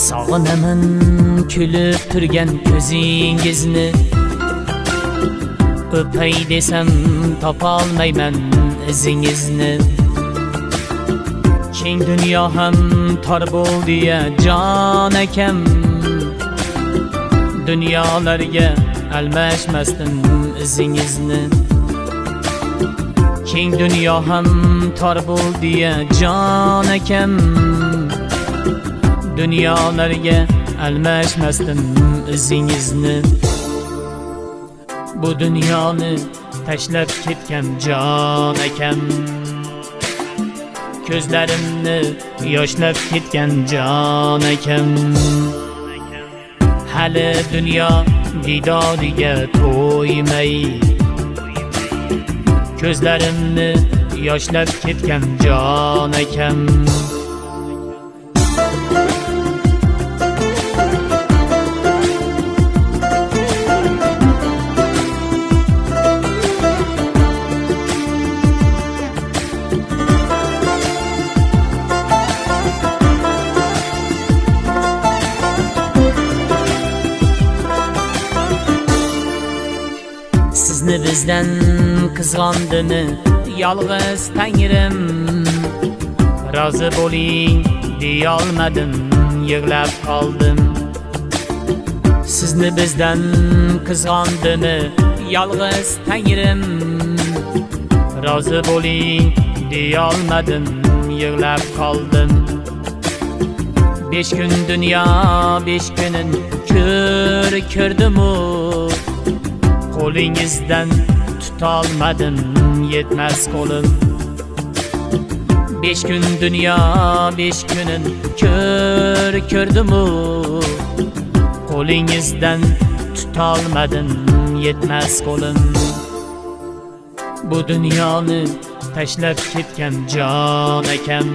Sog'inaman kulib turgan ko'zingizni, o'pay desam topolmayman izingizni. Keng dunyo ham tor bo'ldi-ya jon akam, dunyolarga almashmasdim izingizni. Keng dunyo ham tor bo'ldi-ya jon akam, dunyolarga almashmasdim izingizni. Bu dunyoni tashlab ketgan jon akam, ko'zlarimni yoshlab ketgan jon akam. Hali dunyo didoriga to'ymay, ko'zlarimni yoshlab ketgan jon akam. Sizni bizdan qizg'ondimi yolg'iz Tangrim, rozi bo'ling deyolmadim, yig'lab qoldim. Sizni bizdan qizg'ondimi yolg'iz Tangrim, rozi bo'ling deyolmadim, yig'lab qoldim. 5 kun dunyo 5 kunin ko'rdim-u, qo'lingizdan tutolmadim, yetmas qo'lim. 5 kun dunyo 5 kunin ko'rdim-u, qo'lingizdan tutolmadim, yetmas qo'lim. Bu dunyoni tashlab ketgan jon akam,